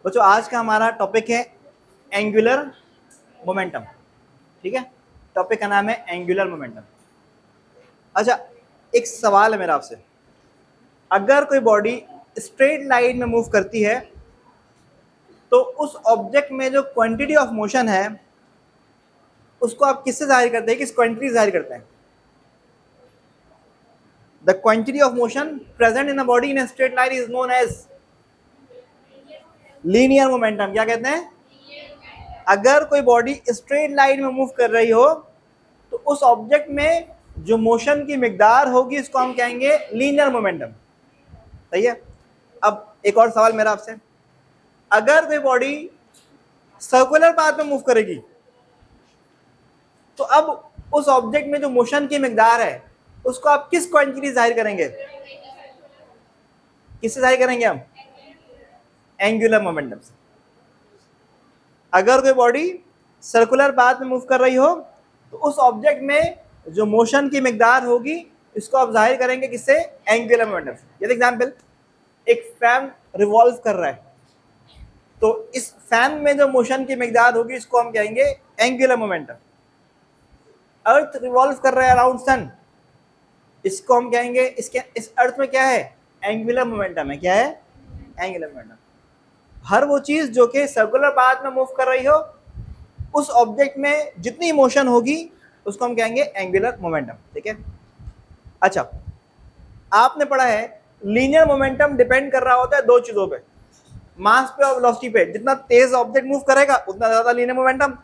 बच्चों आज का हमारा टॉपिक है एंगुलर मोमेंटम। ठीक है, टॉपिक का नाम है एंगुलर मोमेंटम। अच्छा, एक सवाल है मेरा आपसे, अगर कोई बॉडी स्ट्रेट लाइन में मूव करती है तो उस ऑब्जेक्ट में जो क्वांटिटी ऑफ मोशन है उसको आप किससे जाहिर करते हैं, किस क्वांटिटी जाहिर करते हैं? The quantity of motion present in a body in a straight line is known as linear momentum. क्या कहते हैं? अगर कोई बॉडी स्ट्रेट लाइन में मूव कर रही हो तो उस ऑब्जेक्ट में जो मोशन की मिकदार होगी इसको हम कहेंगे लीनियर मोमेंटम। सही है। अब एक और सवाल मेरा आपसे, अगर कोई बॉडी सर्कुलर पाथ में मूव करेगी तो अब उस ऑब्जेक्ट में जो मोशन की मिकदार है उसको आप किस क्वांटिटी जाहिर करेंगे? किससे जाहिर करेंगे हम? एंगुलर मोमेंटम से। अगर कोई बॉडी सर्कुलर पाथ में मूव कर रही हो तो उस ऑब्जेक्ट में जो मोशन की मिकदार होगी इसको आप जाहिर करेंगे किससे? एंगुलर मोमेंटम से। जैसे एग्जांपल, एक फैन रिवॉल्व कर रहा है तो इस फैन में जो मोशन की मिकदार होगी इसको हम कहेंगे एंगुलर मोमेंटम। अर्थ रिवॉल्व कर रहा है अराउंड सन, इसको हम कहेंगे, इसके इस अर्थ में क्या है? एंगुलर मोमेंटम है। क्या है? Angular momentum. हर वो चीज जो कि सर्कुलर पाथ में मूव कर रही हो उस ऑब्जेक्ट में जितनी मोशन होगी उसको हम कहेंगे एंगुलर मोमेंटम। ठीक है। अच्छा, आपने पढ़ा है लीनियर मोमेंटम डिपेंड कर रहा होता है दो चीजों पे, मास पे और वेलोसिटी पे। जितना तेज ऑब्जेक्ट मूव करेगा उतना ज्यादा लीनियर मोमेंटम,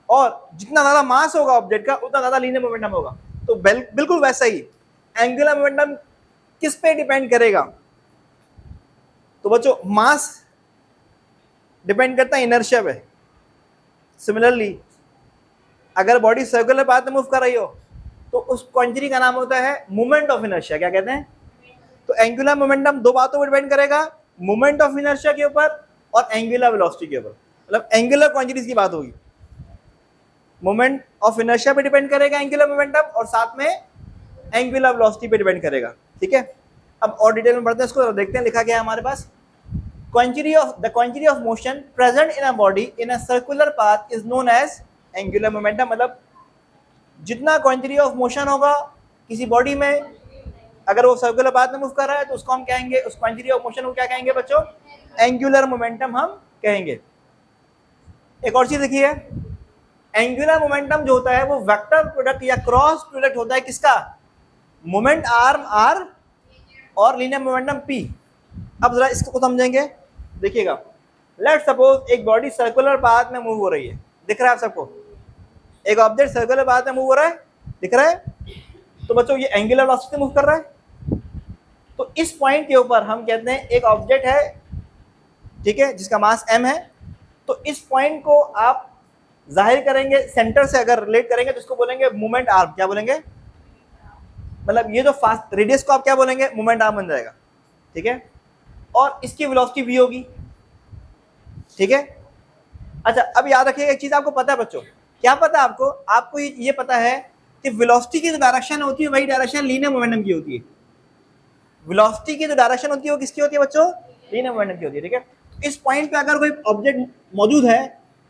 और जितना ज्यादा मास होगा ऑब्जेक्ट का उतना ज्यादा लीनियर मोमेंटम होगा। तो बिल्कुल वैसा ही एंगुलर मोमेंटम किस पे डिपेंड करेगा? तो बच्चों, मास डिपेंड करता है इनर्शिया पे। सिमिलरली अगर बॉडी सर्कुलर पाथ में मूव कर रही हो तो उस क्वांटिटी का नाम होता है मोमेंट ऑफ इनर्शिया। क्या कहते हैं? तो एंगुलर मोमेंटम दो बातों पर डिपेंड करेगा, मोमेंट ऑफ इनर्शिया के ऊपर और एंगुलर वेलोसिटी के ऊपर। मतलब एंगुलर क्वांटिटीज की बात होगी, मोमेंट ऑफ इनर्शिया पे डिपेंड करेगा एंगुलर मोमेंटम, और साथ में एंगुलर वेलोसिटी पे डिपेंड करेगा। ठीक है। अब और डिटेल में बढ़ते हैं, इसको देखते हैं। लिखा गया है हमारे पास, the quantity of motion present in a body in a circular path is known as angular momentum। मतलब जितना क्वांटिटी ऑफ मोशन होगा किसी बॉडी में, अगर वो सर्कुलर पाथ में मूव कर रहा है तो उसको हम कहेंगे, उस क्वांटिटी ऑफ मोशन को क्या कहेंगे बच्चों? एंगुलर मोमेंटम हम कहेंगे। एक और चीज देखिए, एंगुलर मोमेंटम जो होता है वो वेक्टर प्रोडक्ट या क्रॉस प्रोडक्ट होता है किसका? मोमेंट आर्म आर और लीनियर मोमेंटम पी। अब जरा इसको समझेंगे, देखिएगा। लेट सपोज एक बॉडी सर्कुलर पाथ में मूव हो रही है, दिख रहा है आप सबको? एक ऑब्जेक्ट सर्कुलर पाथ में मूव हो रहा है, दिख रहा है? तो बच्चों ये एंगुलर वेलोसिटी से मूव कर रहा है। तो इस पॉइंट के ऊपर हम कहते हैं एक ऑब्जेक्ट है, ठीक है, जिसका मास m है। तो इस पॉइंट को आप जाहिर करेंगे, सेंटर से अगर रिलेट करेंगे तो इसको बोलेंगे मोमेंट आर्म। क्या बोलेंगे? मतलब ये जो फास्ट रेडियस को आप क्या बोलेंगे? मोमेंट आर्म बन जाएगा। ठीक है। और इसकी वेलोसिटी v होगी। ठीक है। अच्छा, अब याद रखिएगा एक चीज आपको पता है बच्चों, क्या पता है आपको? आपको ये पता है कि वेलोसिटी की जो डायरेक्शन होती है वही डायरेक्शन लीनियर मोमेंटम की होती है। वेलोसिटी की जो डायरेक्शन होती है वो किसकी होती है बच्चों? लीनियर मोमेंटम की होती है। ठीक है। इस पॉइंट पे अगर कोई ऑब्जेक्ट मौजूद है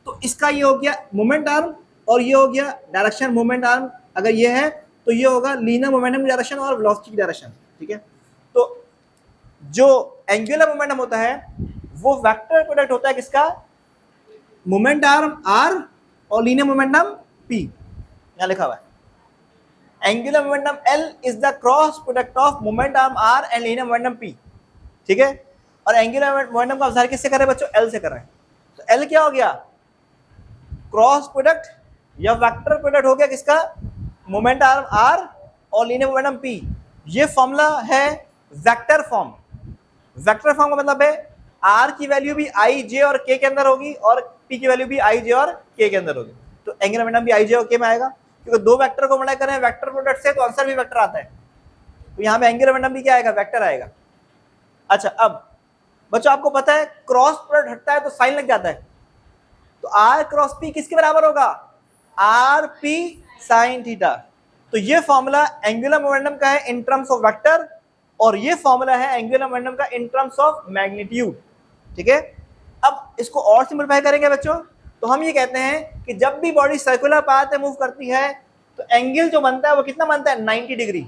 तो इसका ये हो गया मोमेंट आर्म और ये हो गया डायरेक्शन मोमेंट आर्म। अगर ये है तो ये होगा लीनियर मोमेंटम की डायरेक्शन और वेलोसिटी की डायरेक्शन। ठीक है। तो जो एंगुलर मोमेंटम होता है वो वेक्टर प्रोडक्ट होता है किसका? मोमेंट आर्म आर और लीनियर मोमेंटम पी। यहां लिखा हुआ है angular momentum L is the cross product of moment arm R and linear momentum P. ठीक है। और एंगुलर मोमेंटम का जाहिर किससे कर रहे हैं बच्चों? एल से कर रहे हैं। तो एल क्या हो गया? क्रॉस प्रोडक्ट या वेक्टर प्रोडक्ट हो गया किसका? मोमेंट आर्म आर और लीनियर मोमेंटम पी। ये फॉर्मूला है वेक्टर फॉर्म। वेक्टर फॉर्म का मतलब है आर की वैल्यू भी आई जे और के के अंदर होगी और पी की वैल्यू भी आई जे और के अंदर होगी। तो एंगुलर मोमेंटम भी आई जे और के में आएगा, क्योंकि दो वेक्टर को मल्टीप्लाई करें वेक्टर प्रोडक्ट से तो आंसर भी वेक्टर आता है। तो यहाँ पे एंगुलर मोमेंटम भी क्या आएगा? वेक्टर आएगा। अच्छा, अब बच्चों आपको पता है क्रॉस प्रोडक्ट हटता है तो साइन लग जाता है। तो आर क्रॉस पी किसके बराबर होगा? R P sine theta. तो ये फॉर्मूला एंगुलर मोमेंटम का है इन टर्म्स ऑफ वेक्टर, और ये फॉर्मूला है एंगुलर मोमेंटम का इन टर्म्स ऑफ मैग्नीट्यूड। ठीक है। अब इसको और सिंपलीफाई करेंगे बच्चों, तो हम ये कहते हैं कि जब भी बॉडी सर्कुलर पाथ में मूव करती है तो एंगल जो बनता है वो कितना बनता है, 90 डिग्री।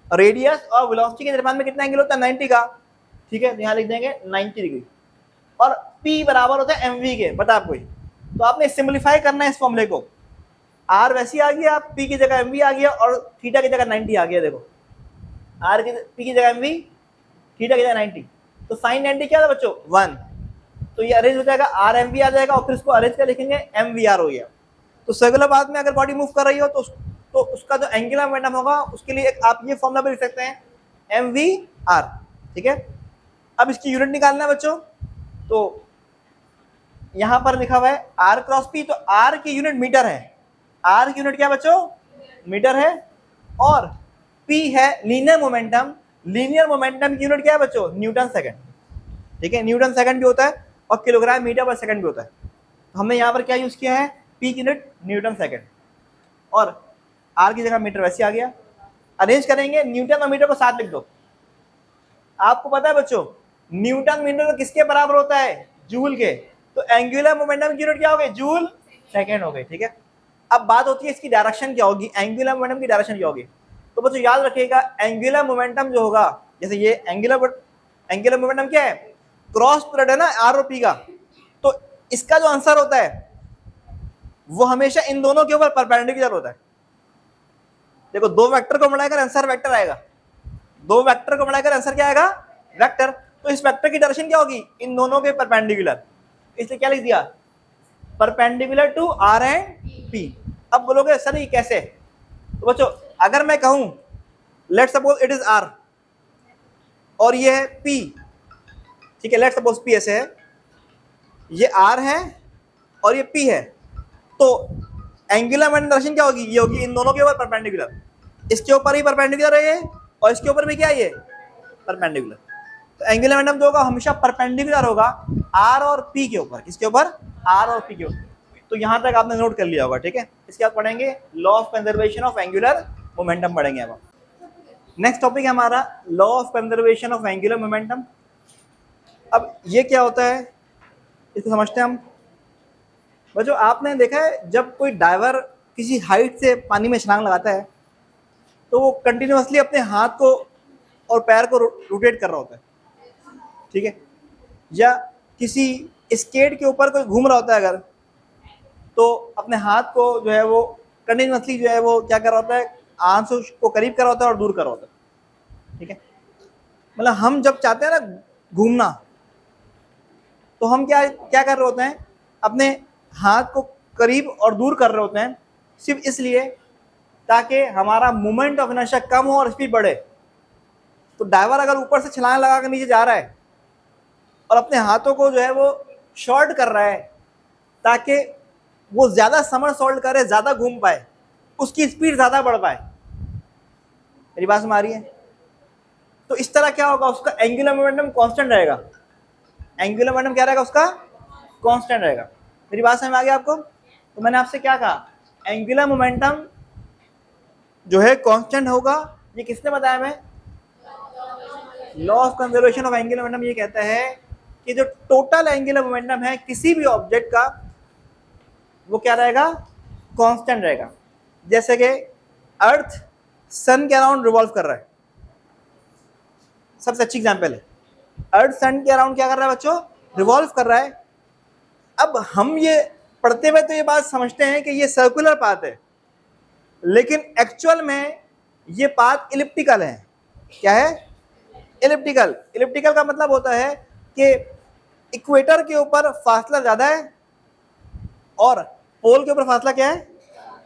रेडियस और वेलोसिटी के दरम्यान में कितना एंगल होता है, 90 का, ठीक है। तो यहाँ लिख देंगे 90 डिग्री, और P बराबर होता है mv के, पता आपको। तो आपने सिंपलीफाई करना है इस फॉर्मूले को, R वैसी आ गया, P की जगह mv आ गया और थीटा की जगह 90 आ गया। देखो R की P की जगह mv, थीटा की जगह 90, तो साइन 90 क्या था बच्चों, 1। तो ये अरेंज हो जाएगा, R mv आ जाएगा और फिर इसको अरेंज कर लिखेंगे mvr हो गया। तो सर्कुलर पाथ में अगर बॉडी मूव कर रही हो तो उसका जो एंगुलर मोमेंटम होगा उसके लिए एक आप ये फॉर्मूला भी लिख सकते हैं, mvr, ठीक है। अब इसकी यूनिट निकालना है बच्चों, तो यहां पर लिखा हुआ है r क्रॉस p, तो r की यूनिट मीटर है, r की यूनिट क्या बच्चों, मीटर है, और p है लीनियर मोमेंटम, लीनियर मोमेंटम की यूनिट क्या है बच्चों, न्यूटन सेकंड, ठीक है। न्यूटन सेकंड भी होता है और किलोग्राम मीटर पर सेकंड भी होता है। तो हमने यहाँ पर क्या यूज किया है, p की यूनिट न्यूटन सेकंड, और r की जगह मीटर वैसे आ गया। अरेंज करेंगे, न्यूटन और मीटर को साथ लिख दो। आपको पता है बच्चों न्यूटन मीटर किसके बराबर होता है, जूल के, तो एंगुलर मोमेंटम की यूनिट क्या हो गई, जूल सेकंड हो गई, ठीक है। अब बात होती है इसकी डायरेक्शन क्या होगी, एंगुलर मोमेंटम की डायरेक्शन क्या होगी। तो बच्चों याद रखिएगा, एंगुलर मोमेंटम जो होगा, जैसे ये एंगुलर मोमेंटम क्या है, क्रॉस प्रोडक्ट है ना आर और पी का, तो इसका जो आंसर होता है वो हमेशा इन दोनों के ऊपर परपेंडिकुलर होता है। देखो दो वेक्टर को मिलाकर आंसर वेक्टर आएगा, दो वेक्टर को मिलाकर आंसर क्या आएगा, वेक्टर। तो इस वेक्टर की डायरेक्शन क्या होगी, इन दोनों के परपेंडिकुलर, इसलिए क्या लिख दिया, perpendicular to R and P. अब बोलोगे सर ये कैसे, तो बच्चों अगर मैं कहूं let suppose it is R और ये है पी, ठीक है, लेट सपोज पी ऐसे है, ये आर है और ये पी है, तो एंगुलर मोमेंटम डायरेक्शन क्या होगी, ये होगी इन दोनों के ऊपर परपेंडिकुलर, इसके ऊपर ही परपेंडिकुलर है ये और इसके ऊपर भी क्या है ये परपेंडिकुलर। तो एंगुलर मोमेंटम जो होगा हमेशा परपेंडिकुलर होगा आर और पी के ऊपर, किसके ऊपर, आर और पी के ऊपर। तो यहां तक आपने नोट कर लिया होगा, ठीक है। इसके बाद पढ़ेंगे law of conservation of angular momentum पढ़ेंगे। अब नेक्स्ट टॉपिक है हमारा law of conservation of angular momentum. अब ये क्या होता है इसको समझते हैं हम। बच्चों आपने देखा है जब कोई डाइवर किसी हाइट से पानी में छलांग लगाता है तो वो कंटिन्यूअसली अपने हाथ को और पैर को रोटेट कर रहा होता है, ठीक है। या किसी स्केट के ऊपर कोई घूम रहा होता है अगर, तो अपने हाथ को जो है वो कंटिन्यूअसली जो है वो क्या कर रहा होता है, आंसू को करीब कर रहा होता है और दूर कर रहा होता है, ठीक है। मतलब हम जब चाहते हैं ना घूमना, तो हम क्या क्या कर रहे होते हैं, अपने हाथ को करीब और दूर कर रहे होते हैं, सिर्फ इसलिए ताकि हमारा मोमेंट ऑफ इनर्शिया कम हो और स्पीड बढ़े। तो डाइवर अगर ऊपर से छलांग लगा कर नीचे जा रहा है और अपने हाथों को जो है वो शॉर्ट कर रहा है ताकि वो ज़्यादा समरसॉल्ट करे, ज़्यादा घूम पाए, उसकी स्पीड ज़्यादा बढ़ पाए, मेरी बात समझ आ रही है। तो इस तरह क्या होगा, उसका एंगुलर मोमेंटम कांस्टेंट रहेगा, एंगुलर मोमेंटम क्या रहेगा उसका, कांस्टेंट रहेगा। मेरी बात समझ में आ गई आपको। तो मैंने आपसे क्या कहा, एंगुलर मोमेंटम जो है कांस्टेंट होगा, ये किसने बताया, मैं law of conservation of angular momentum ये कहता है कि जो टोटल एंगुलर मोमेंटम है किसी भी ऑब्जेक्ट का वो क्या रहेगा, कांस्टेंट रहेगा। जैसे कि अर्थ सन के अराउंड रिवॉल्व कर रहा है, सबसे अच्छी एग्जांपल है, अर्थ सन के अराउंड क्या कर रहा है बच्चों, रिवॉल्व कर रहा है। अब हम ये पढ़ते हुए तो ये बात समझते हैं कि ये सर्कुलर पाथ है, लेकिन एक्चुअल में ये पाथ इलिप्टिकल है। क्या है, इलिप्टिकल। इलिप्टिकल का मतलब होता है कि इक्वेटर के ऊपर फासला ज़्यादा है और पोल के ऊपर फासला क्या है,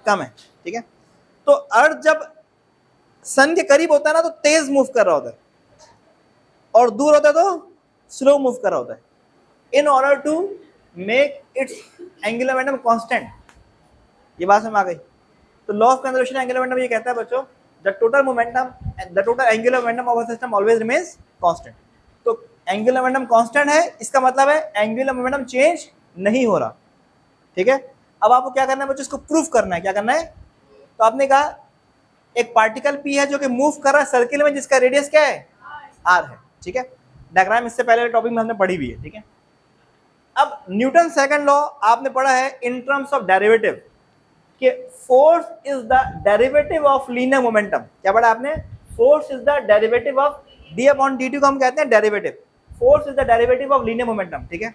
कम है, ठीक है। तो अर्थ जब सन के करीब होता है ना तो तेज मूव कर रहा होता है, और दूर होता है तो स्लो मूव कर रहा होता है, in order to make its angular momentum constant. ये बात समझ आ गई। तो law of conservation angular momentum ये कहता है बच्चों, the total angular momentum of a system always remains constant. तो एंगुलर मोमेंटम कांस्टेंट है, इसका मतलब है एंगुलर मोमेंटम चेंज नहीं हो रहा, ठीक है। अब आपको क्या करना है बच्चों, इसको प्रूफ करना है। क्या करना है, तो आपने कहा एक पार्टिकल पी है जो कि मूव कर रहा है सर्किल में, जिसका रेडियस क्या है, आर है, ठीक है। डायग्राम इससे पहले टॉपिक में हमने पढ़ी हुई है, ठीक है। अब न्यूटन सेकंड लॉ आपने पढ़ा है इन टर्म्स ऑफ डेरिवेटिव कि force is the derivative of linear momentum. क्या पढ़ा आपने? Force is the derivative of D upon D को हम कहते हैं derivative. Force is the derivative of linear momentum, ठीक है।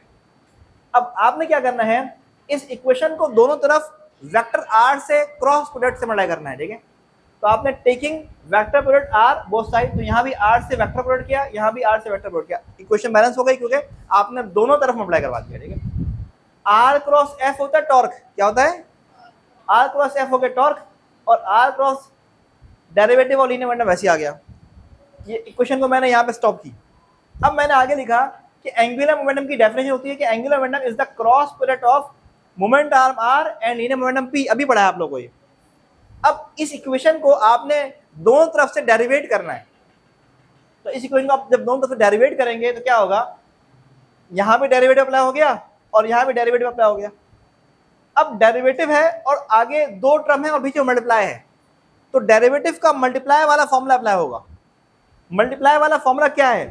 अब आपने क्या करना है, इस इक्वेशन को दोनों तरफ वेक्टर आर से क्रॉस प्रोडक्ट से मल्टीप्लाई करना है, ठीक है। तो आपने taking vector product R both side, तो यहाँ भी आर से वेक्टर प्रोडक्ट किया, यहाँ भी आर से वेक्टर प्रोडक्ट किया, इक्वेशन बैलेंस हो गई क्योंकि आपने दोनों तरफ मल्टीप्लाई करवा दिया, ठीक है। आर क्रॉस एफ होता है टॉर्क, क्या होता है? आर क्रॉस एफ हो गया टॉर्क, और आर क्रॉस डेरिवेटिव और लीनियर मोमेंटम वैसे आ गया। ये इक्वेशन को मैंने यहाँ पे स्टॉप की। अब मैंने आगे लिखा कि एंगुलर मोमेंटम की डेफिनेशन होती है कि angular momentum is the cross product of moment arm R and linear momentum P. अभी पढ़ा है आप लोगों को ये। अब इस इक्वेशन को आपने दोनों तरफ से डेरिवेट करना है। तो इस इक्वेशन को आप जब दोनों तरफ से डेरिवेट करेंगे तो क्या होगा, यहाँ पे डेरिवेटिव अप्लाई हो गया और यहाँ पे डेरिवेटिव अप्लाई हो गया। अब डेरिवेटिव है और आगे दो टर्म है और बीच में मल्टीप्लाई है, तो डेरिवेटिव का मल्टीप्लाई वाला फॉर्मूला अप्लाई होगा। मल्टीप्लाई वाला फॉर्मूला क्या है?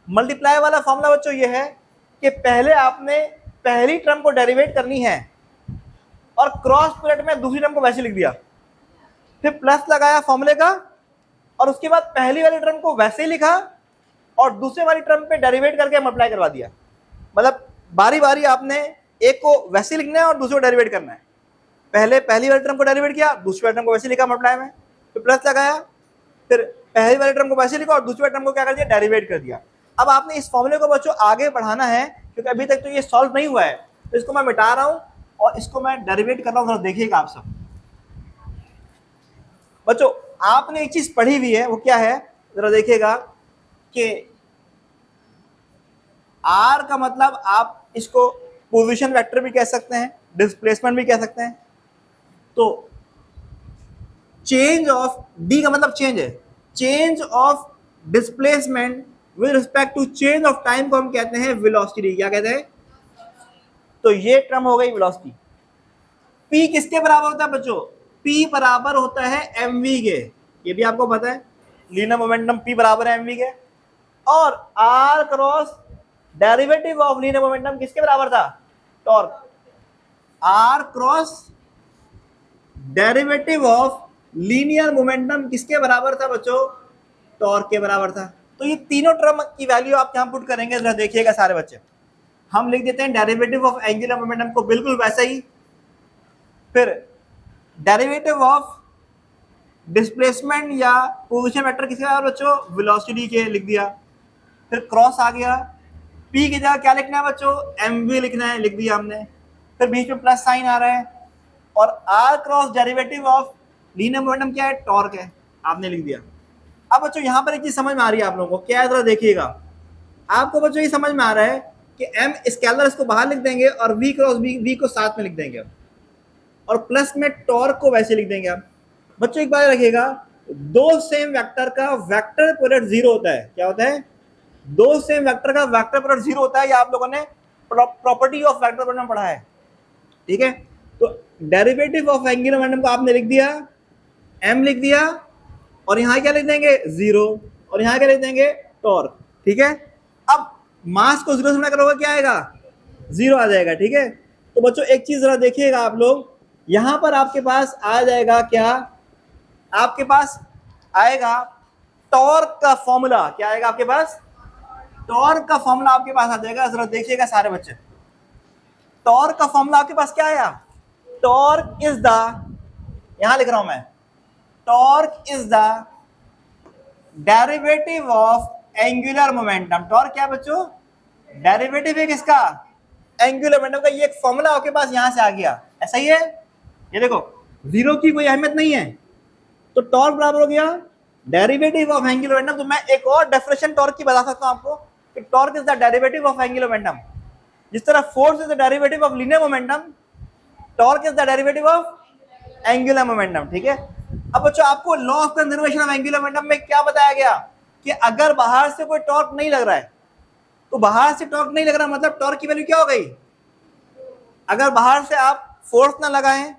मल्टीप्लाई वाला फॉर्मूला बच्चों ये है कि पहले आपने पहली टर्म को डेरिवेट करनी है और क्रॉस प्रोडक्ट में दूसरी टर्म को वैसे लिख दिया, फिर प्लस लगाया फॉर्मूले का, और उसके बाद पहली वाली टर्म को वैसे ही लिखा और दूसरी वाली टर्म पे डेरिवेट करके मल्टीप्लाई करवा दिया। मतलब बारी बारी आपने एक को वैसे लिखना है और दूसरे को डेरिवेट करना है। पहले पहली वाली टर्म को डेरिवेट किया, दूसरी वाली टर्म को वैसे लिखा मल्टीप्लाई में, फिर प्लस लगाया, फिर पहली वाली टर्म को वैसे लिखा और दूसरी वाली टर्म को क्या कर दिया, डेरिवेट कर दिया। अब आपने इस फॉर्मूले को बच्चों आगे बढ़ाना है क्योंकि अभी तक तो ये सॉल्व नहीं हुआ है, तो इसको मैं मिटा रहा हूं और इसको मैं डेरिवेट कर रहा हूं। जरा देखिएगा आप सब बच्चों, आपने एक चीज पढ़ी हुई है, वो क्या है जरा देखिएगा कि आर का मतलब आप इसको पोजीशन वेक्टर भी कह सकते हैं, डिस्प्लेसमेंट भी कह सकते हैं। तो चेंज ऑफ डी का मतलब चेंज है, change of displacement with respect to change of time को हम कहते हैं वेलोसिटी। क्या कहते हैं? तो ये टर्म हो गई वेलोसिटी। पी किसके बराबर होता है बच्चों? पी बराबर होता है mv के, ये भी आपको पता है, लीनियर मोमेंटम पी बराबर है mv के। और R cross derivative of linear momentum किसके बराबर था? Torque. R cross derivative of linear momentum किसके बराबर था बच्चों? टॉर्क के बराबर था। तो ये तीनों टर्म की वैल्यू आप यहां पुट करेंगे, जरा देखिएगा सारे बच्चे। हम लिख देते हैं डेरिवेटिव ऑफ एंगुलर मोमेंटम को बिल्कुल वैसा ही, फिर डेरिवेटिव ऑफ डिस्प्लेसमेंट या पोजीशन वेक्टर किसके बराबर बच्चों? वेलोसिटी के लिख दिया। फिर क्रॉस आ गया, पी की जगह क्या लिखना है बच्चों? mv लिखना है, लिख दिया हमने। फिर बीच में प्लस साइन आ रहा है, और R cross derivative of linear momentum क्या है? टॉर्क है, आपने लिख दिया। अब बच्चों यहाँ पर एक चीज समझ में आ रही है आप लोगों को, क्या है जरा देखिएगा। आपको बच्चों ये समझ में आ रहा है कि m स्केलर इसको बाहर लिख देंगे और v क्रॉस v को साथ में लिख देंगे, और प्लस में टॉर्क को वैसे लिख देंगे। आप बच्चों एक बात रखिएगा, दो सेम वेक्टर का वेक्टर प्रोडक्ट जीरो होता है। क्या होता है? दो सेम वेक्टर का वेक्टर प्रोडक्ट जीरो होता है। ये आप लोगों ने प्रॉपर्टी ऑफ वेक्टर प्रोडक्ट में पढ़ा है, ठीक है। तो डेरिवेटिव ऑफ एंगुलर मोमेंटम को आपने लिख दिया, m लिख दिया, और यहाँ क्या लिख देंगे? जीरो, और यहाँ क्या लिख देंगे? टॉर्क, ठीक है। अब मास को जीरो से मल्टीप्लाई करोगे क्या आएगा? जीरो आ जाएगा, ठीक है। तो बच्चों एक चीज जरा देखिएगा आप लोग, यहां पर आपके पास आ जाएगा क्या? आपके पास आएगा टॉर्क का फॉर्मूला। क्या आएगा आपके पास? टॉर्क का फॉर्मूला आपके पास आ जाएगा। जरा देखिएगा सारे बच्चे, टॉर्क का फॉर्मूला आपके पास क्या आया? टॉर्क इज द, यहां लिख रहा हूं मैं, torque is the derivative of angular momentum. Torque क्या बच्चों? डेरिवेटिव है किसका? एंगुलर मोमेंटम का। ये एक फॉर्मूला आपके पास यहां से आ गया, ऐसा ही है। ये देखो, जीरो की कोई अहमियत नहीं है, तो टॉर्क बराबर हो गया डेरिवेटिव ऑफ एंगुलर मोमेंटम। तो मैं एक और डेफिनेशन टॉर्क की बता सकता हूं आपको कि torque is the derivative of angular momentum. जिस तरह force is the derivative of linear momentum, torque is the derivative of angular momentum, ठीक है। अब बच्चों आपको law of conservation of angular momentum में क्या बताया गया कि अगर बाहर से कोई टॉर्क नहीं लग रहा है, तो बाहर से टॉर्क नहीं लग रहा मतलब टॉर्क की वैल्यू क्या हो गई? अगर बाहर से आप फोर्स ना लगाएं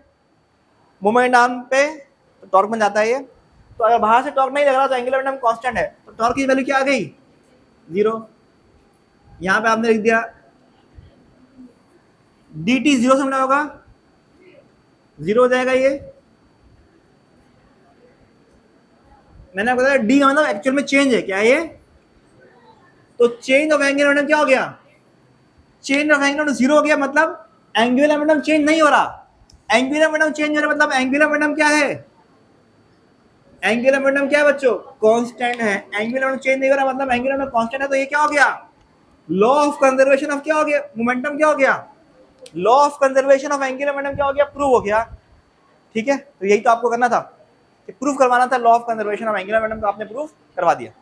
मोमेंट आर्म पे तो टॉर्क बन जाता है ये। तो अगर बाहर से टॉर्क नहीं लग रहा तो एंगुलर मोमेंटम कांस्टेंट है, तो टॉर्क की वैल्यू क्या आ गई? जीरो। यहां पे आपने लिख दिया dt जीरो से बड़ा होगा, जीरो हो जाएगा ये। मैंने आपको बताया डी मतलब एक्चुअल में चेंज है, क्या है ये? तो चेंज ऑफ एंगुलर मोमेंटम क्या हो गया? चेंज ऑफ एंगुलर जीरो हो गया, मतलब एंगुलर मोमेंटम चेंज नहीं हो रहा। एंगुलर मोमेंटम चेंज हो रहा मतलब एंगुलर मोमेंटम क्या है? एंगुलर मोमेंटम क्या है बच्चों? कांस्टेंट है। एंगुलर मोमेंटम चेंज नहीं हो रहा मतलब एंगुलर मोमेंटम कांस्टेंट है, तो ये क्या हो गया? लॉ ऑफ कंजर्वेशन ऑफ क्या हो गया? मोमेंटम क्या हो गया? Law of conservation of angular momentum क्या हो गया? प्रूव हो गया। ठीक है, तो यही तो आपको करना था कि प्रूफ करवाना था law of conservation of angular momentum, तो आपने प्रूफ करवा दिया।